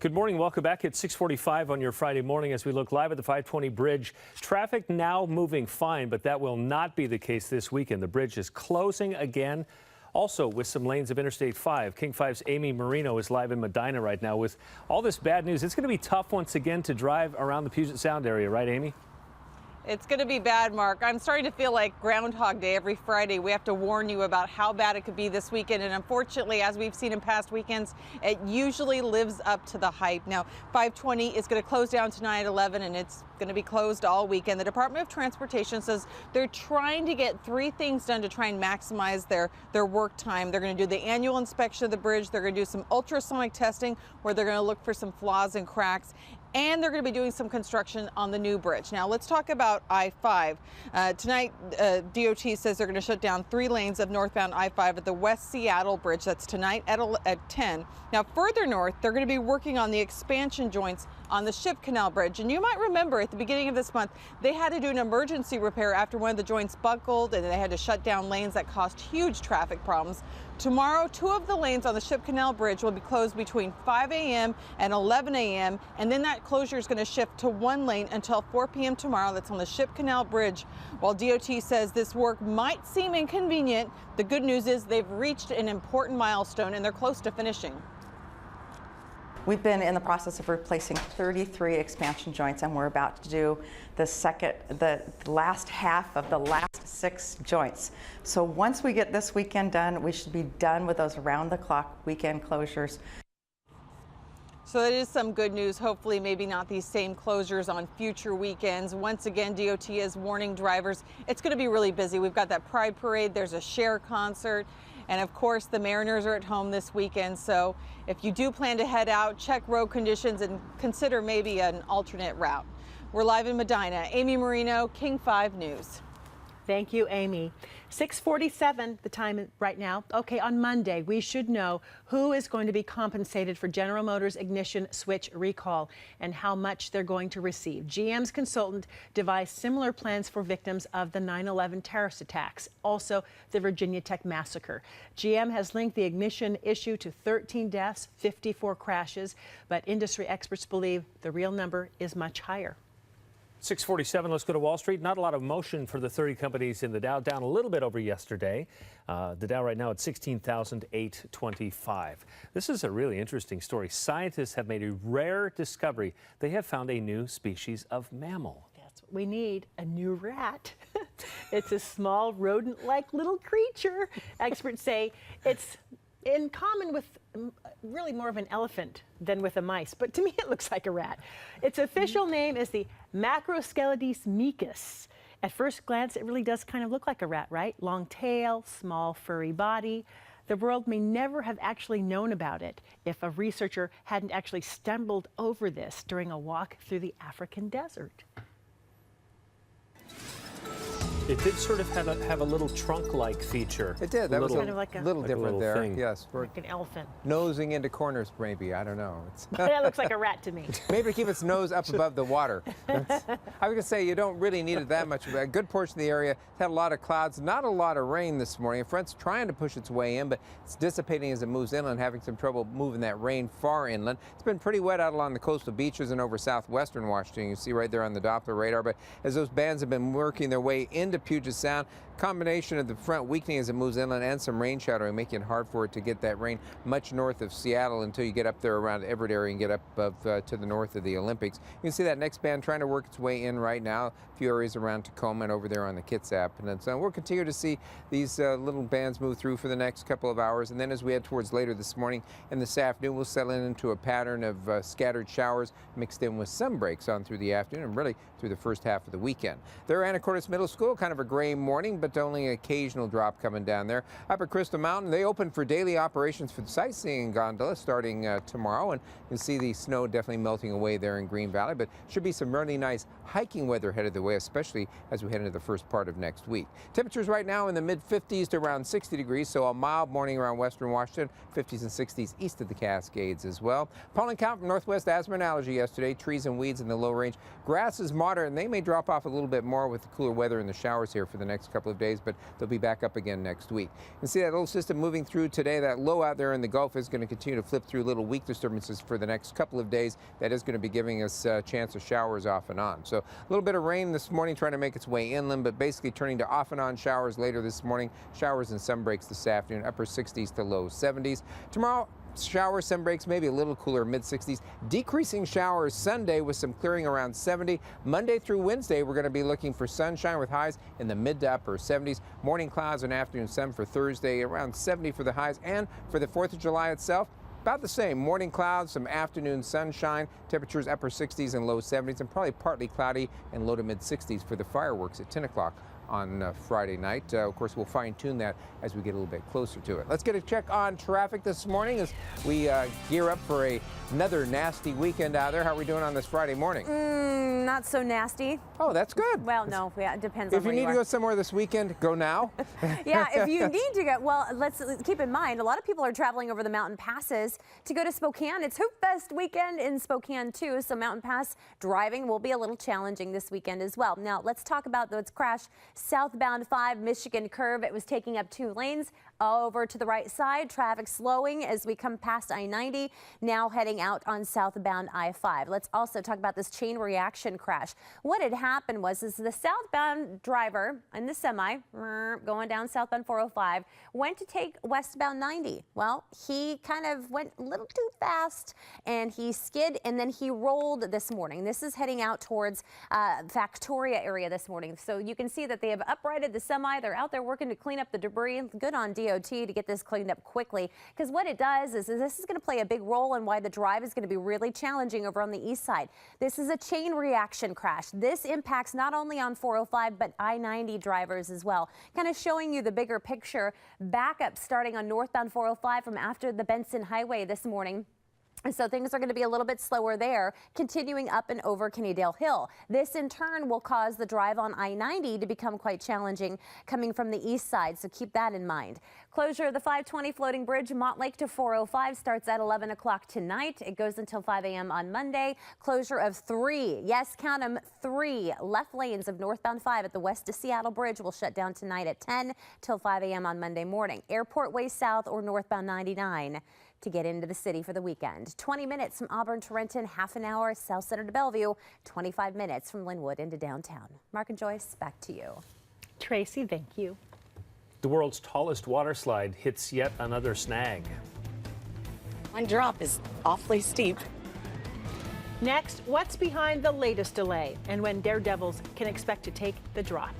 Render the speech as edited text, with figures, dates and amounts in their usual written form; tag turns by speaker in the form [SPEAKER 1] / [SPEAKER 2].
[SPEAKER 1] Good morning. Welcome back at 6:45 on your Friday morning as we look live at the 520 bridge. Traffic now moving fine, but that will not be the case this weekend. The bridge is closing again. Also, with some lanes of Interstate 5, King 5's Amy Marino is live in Medina right now with all this bad news. It's going to be tough once again to drive around the Puget Sound area, right, Amy?
[SPEAKER 2] It's going to be bad, Mark. I'm starting to feel like Groundhog Day every Friday. We have to warn you about how bad it could be this weekend. And unfortunately, as we've seen in past weekends, it usually lives up to the hype. Now, 520 is going to close down tonight at 11, and it's going to be closed all weekend. The Department of Transportation says they're trying to get 3 things done to try and maximize their work time. They're going to do the annual inspection of the bridge. They're going to do some ultrasonic testing where they're going to look for some flaws and cracks. And they're going to be doing some construction on the new bridge. Now, let's talk about I-5. Tonight, DOT says they're going to shut down 3 lanes of northbound I-5 at the West Seattle Bridge. That's tonight at 10. Now, further north, they're going to be working on the expansion joints on the Ship Canal Bridge. And you might remember at the beginning of this month, they had to do an emergency repair after one of the joints buckled, and they had to shut down lanes that caused huge traffic problems. Tomorrow, 2 of the lanes on the Ship Canal Bridge will be closed between 5 a.m. and 11 a.m. And then that closure is going to shift to 1 lane until 4 p.m. tomorrow. That's on the Ship Canal Bridge. While DOT says this work might seem inconvenient, the good news is they've reached an important milestone and they're close to finishing.
[SPEAKER 3] We've been in the process of replacing 33 expansion joints, and we're about to do the last half of the last 6 joints. So once we get this weekend done, we should be done with those around-the-clock weekend closures.
[SPEAKER 2] So that is some good news. Hopefully, maybe not these same closures on future weekends. Once again, DOT is warning drivers. It's going to be really busy. We've got that Pride Parade. There's a Cher concert. And of course, the Mariners are at home this weekend. So if you do plan to head out, check road conditions and consider maybe an alternate route. We're live in Medina. Amy Marino, King 5 News.
[SPEAKER 4] Thank you, Amy. 6:47, the time right now. Okay, on Monday, we should know who is going to be compensated for General Motors ignition switch recall and how much they're going to receive. GM's consultant devised similar plans for victims of the 9/11 terrorist attacks, also the Virginia Tech massacre. GM has linked the ignition issue to 13 deaths, 54 crashes, but industry experts believe the real number is much higher.
[SPEAKER 1] 6:47, let's go to Wall Street. Not a lot of motion for the 30 companies in the Dow, down a little bit over yesterday. The Dow right now at 16,825. This is a really interesting story. Scientists have made a rare discovery. They have found a new species of mammal.
[SPEAKER 4] That's what we need, a new rat. It's a small rodent-like little creature. Experts say it's in common with really more of an elephant than with a mice, but to me it looks like a rat. Its official name is the Macroscelotes micus. At first glance, it really does kind of look like a rat, right? Long tail, small furry body. The world may never have actually known about it if a researcher hadn't actually stumbled over this during a walk through the African desert.
[SPEAKER 1] It did sort of have a little trunk-like feature.
[SPEAKER 5] It did. That was
[SPEAKER 4] kind of like
[SPEAKER 5] little different there.
[SPEAKER 1] thing.
[SPEAKER 5] Yes, we're
[SPEAKER 4] Like an elephant.
[SPEAKER 5] nosing into corners, maybe. I don't know.
[SPEAKER 4] That looks like a rat to me.
[SPEAKER 5] Maybe to keep its nose up above the water. I was going to say, you don't really need it that much. A good portion of the area had a lot of clouds, not a lot of rain this morning. A front's trying to push its way in, but it's dissipating as it moves inland, having some trouble moving that rain far inland. It's been pretty wet out along the coastal beaches and over southwestern Washington. You see right there on the Doppler radar. But as those bands have been working their way into Puget Sound, combination of the front weakening as it moves inland and some rain shadowing, making it hard for it to get that rain much north of Seattle until you get up there around Everett area and get up to the north of the Olympics. You can see that next band trying to work its way in right now. A few areas around Tacoma and over there on the Kitsap. And so we'll continue to see these little bands move through for the next couple of hours. And then as we head towards later this morning and this afternoon, we'll settle into a pattern of scattered showers mixed in with some breaks on through the afternoon and really through the first half of the weekend. There at Anacortes Middle School, kind of a gray morning, but only an occasional drop coming down there. Up at Crystal Mountain, they open for daily operations for the sightseeing gondola starting tomorrow, and you can see the snow definitely melting away there in Green Valley, but should be some really nice hiking weather headed the way, especially as we head into the first part of next week. Temperatures right now in the mid-50s to around 60 degrees, so a mild morning around western Washington, 50s and 60s east of the Cascades as well. Pollen count from northwest asthma and allergy yesterday, trees and weeds in the low range. Grass is moderate, and they may drop off a little bit more with the cooler weather and the shower. showers here for the next couple of days, but they'll be back up again next week. You can see that little system moving through today. That low out there in the Gulf is going to continue to flip through little weak disturbances for the next couple of days. That is going to be giving us a chance of showers off and on. So a little bit of rain this morning trying to make its way inland, but basically turning to off and on showers later this morning. Showers and sun breaks this afternoon, upper 60s to low 70s. Tomorrow, showers, sun breaks, maybe a little cooler, mid-60s. Decreasing showers Sunday with some clearing around 70. Monday through Wednesday, we're going to be looking for sunshine with highs in the mid to upper 70s. Morning clouds and afternoon sun for Thursday, around 70 for the highs. And for the 4th of July itself, about the same. Morning clouds, some afternoon sunshine, temperatures upper 60s and low 70s, and probably partly cloudy and low to mid 60s for the fireworks at 10 o'clock on Friday night. Of course, we'll fine-tune that as we get a little bit closer to it. Let's get a check on traffic this morning as we gear up for another nasty weekend out there. How are we doing on this Friday morning?
[SPEAKER 6] Not so nasty.
[SPEAKER 5] Oh, that's good.
[SPEAKER 6] Well, no, yeah, it depends on
[SPEAKER 5] If you
[SPEAKER 6] where
[SPEAKER 5] need
[SPEAKER 6] you
[SPEAKER 5] to
[SPEAKER 6] are.
[SPEAKER 5] go somewhere this weekend, go now.
[SPEAKER 6] Yeah, if you need to go, well, let's keep in mind, a lot of people are traveling over the mountain passes to go to Spokane. It's Hoop Fest weekend in Spokane, too, so mountain pass driving will be a little challenging this weekend as well. Now, let's talk about this crash. Southbound 5 Michigan curve, it was taking up 2 lanes. Over to the right side, traffic slowing as we come past I-90, now heading out on southbound I-5. Let's also talk about this chain reaction crash. What had happened was the southbound driver in the semi going down southbound 405 went to take westbound 90. Well, he kind of went a little too fast and he skid and then he rolled this morning. This is heading out towards Factoria area this morning. So you can see that they have uprighted the semi. They're out there working to clean up the debris. Good on DOT to get this cleaned up quickly, because what it does is this is going to play a big role in why the drive is going to be really challenging over on the east side. This is a chain reaction crash. This impacts not only on 405 but I-90 drivers as well. Kind of showing you the bigger picture. Backup starting on northbound 405 from after the Benson Highway this morning. And so things are going to be a little bit slower there, continuing up and over Kennydale Hill. This in turn will cause the drive on I-90 to become quite challenging coming from the east side, so keep that in mind. Closure of the 520 floating bridge Montlake to 405 starts at 11 o'clock tonight. It goes until 5 a.m. on Monday. Closure of 3, yes, count them, 3 left lanes of northbound 5 at the west to Seattle Bridge will shut down tonight at 10 till 5 a.m. on Monday morning. Airport Way South or northbound 99. To get into the city for the weekend. 20 minutes from Auburn to Renton, half an hour South Center to Bellevue, 25 minutes from Linwood into downtown. Mark and Joyce, back to you.
[SPEAKER 4] Tracy, thank you.
[SPEAKER 1] The world's tallest water slide hits yet another snag.
[SPEAKER 7] One drop is awfully steep.
[SPEAKER 4] Next, what's behind the latest delay and when daredevils can expect to take the drop?